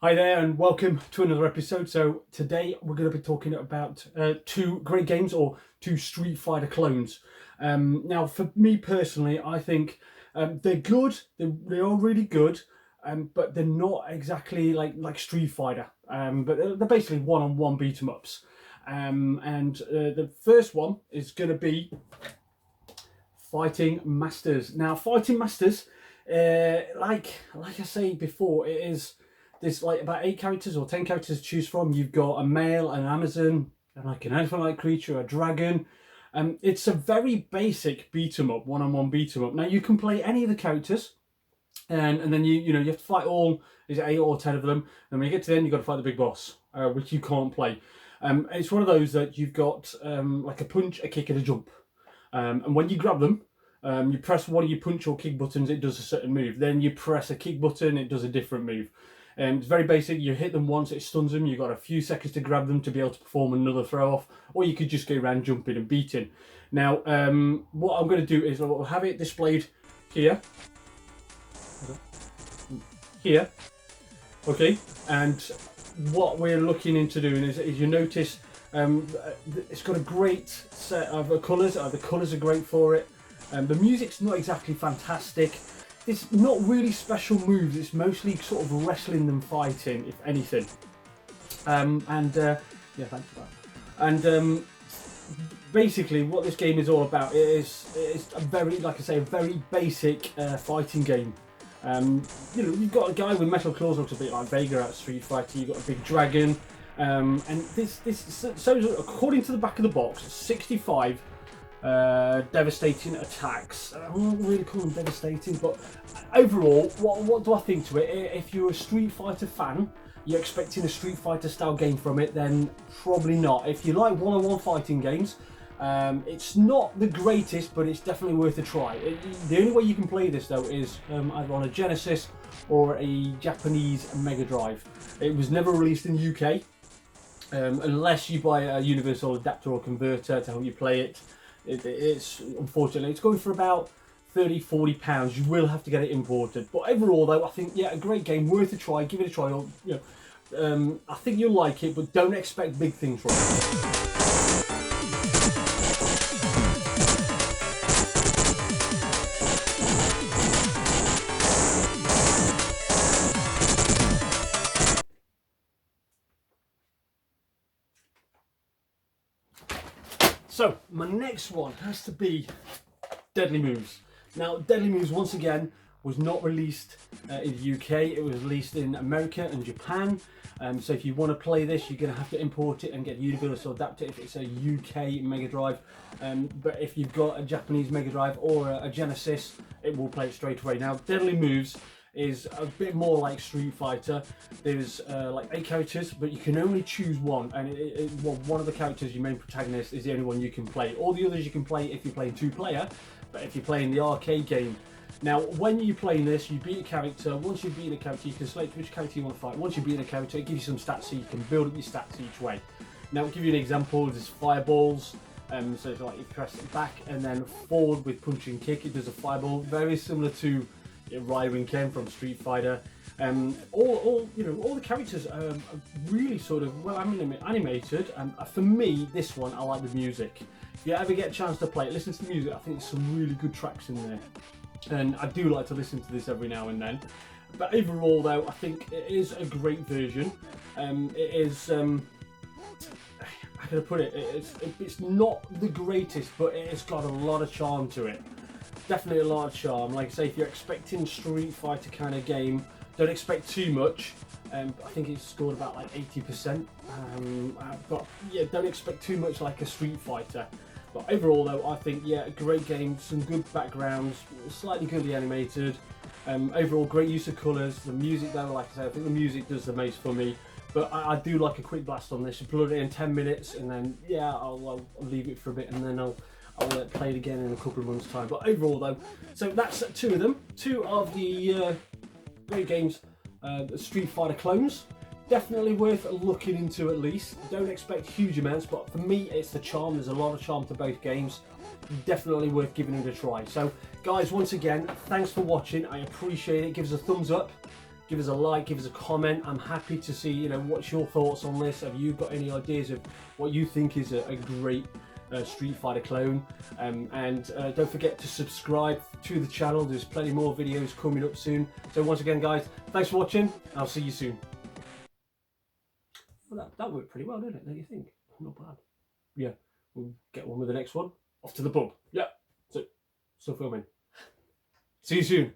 Hi there and welcome to another episode. So today we're going to be talking about two great games or two Street Fighter clones. Now for me personally, I think they're good, they are really good, but they're not exactly like Street Fighter. But they're basically one-on-one beat 'em ups. And the first one is going to be Fighting Masters. Now Fighting Masters, like I say before, it is. There's like about 8 characters or 10 characters to choose from. You've got a male, an Amazon, and like an elephant-like creature, a dragon. It's a very basic beat 'em up, one-on-one beat 'em up. Now you can play any of the characters, and then you have to fight all. Is it 8 or 10 of them? And when you get to the end, you've got to fight the big boss, which you can't play. It's one of those that you've got like a punch, a kick, and a jump. And when you grab them, you press one of your punch or kick buttons, it does a certain move. Then you press a kick button, it does a different move. It's very basic. You hit them once, it stuns them. You've got a few seconds to grab them to be able to perform another throw off, or you could just go around jumping and beating. Now, what I'm going to do is I'll have it displayed here. Here. Okay. And what we're looking into doing is you notice it's got a great set of colours. The colours are great for it. The music's not exactly fantastic. It's not really special moves, it's mostly sort of wrestling and fighting, if anything. Yeah, thanks for that. And basically what this game is all about is a very, like I say, a very basic fighting game. You've got a guy with metal claws, looks a bit like Vega out of Street Fighter, you've got a big dragon, and so according to the back of the box, 65 devastating attacks. I won't really call them devastating, but overall, what do I think to it? If you're a Street Fighter fan, you're expecting a Street Fighter style game from it, then probably not. If you like one-on-one fighting games, it's not the greatest, but it's definitely worth a try. The only way you can play this though is either on a Genesis or a Japanese Mega Drive. It was never released in the UK, unless you buy a universal adapter or converter to help you play it. It's unfortunately it's going for about £30-40. You will have to get it imported, but overall though, I think a great game, worth a try. Give it a try. I think you'll like it, but don't expect big things from it. So my next one has to be Deadly Moves. Now, Deadly Moves, once again, was not released in the UK. It was released in America and Japan. So if you want to play this, you're going to have to import it and get universal adapter if it's a UK Mega Drive. But if you've got a Japanese Mega Drive or a Genesis, it will play it straight away. Now, Deadly Moves is a bit more like Street Fighter. There's like 8 characters, but you can only choose one, and one of the characters, your main protagonist, is the only one you can play. All the others you can play if you're playing 2-player, but if you're playing the arcade game. Now, when you're playing this, you beat a character. Once you've beaten a character, you can select which character you want to fight. Once you've beaten a character, it gives you some stats, so you can build up your stats each way. Now, I'll give you an example. There's fireballs. So it's like you press it back and then forward with punch and kick. It does a fireball, very similar to Ryu and Ken from Street Fighter. All the characters are really sort of well animated. For me, this one, I like the music. If you ever get a chance to play it, listen to the music. I think there's some really good tracks in there, and I do like to listen to this every now and then. But overall, though, I think it is a great version. It is. How can I put it? It's not the greatest, but it's got a lot of charm to it. Definitely a lot of charm. Like I say, if you're expecting Street Fighter kind of game, don't expect too much. I think it's scored about like 80%. But yeah, don't expect too much like a Street Fighter. But overall though, I think a great game, some good backgrounds, slightly goodly animated. Overall, great use of colours. The music though, like I say, I think the music does the most for me. But I do like a quick blast on this. You upload it in 10 minutes and then I'll leave it for a bit and then I'll play it again in a couple of months' time. But overall, though, so that's 2 of them. 2 of the great games, the Street Fighter clones. Definitely worth looking into at least. Don't expect huge amounts, but for me, it's the charm. There's a lot of charm to both games. Definitely worth giving it a try. So, guys, once again, thanks for watching. I appreciate it. Give us a thumbs up. give us a like, give us a comment. I'm happy to see, you know, what's your thoughts on this. Have you got any ideas of what you think is a great Street Fighter clone? And don't forget to subscribe to the channel. There's plenty more videos coming up soon. So once again, guys, thanks for watching. I'll see you soon. Well, that worked pretty well, didn't it? Don't you think? Not bad. Yeah, we'll get on with the next one. Off to the pub. Yeah, so still filming. See you soon.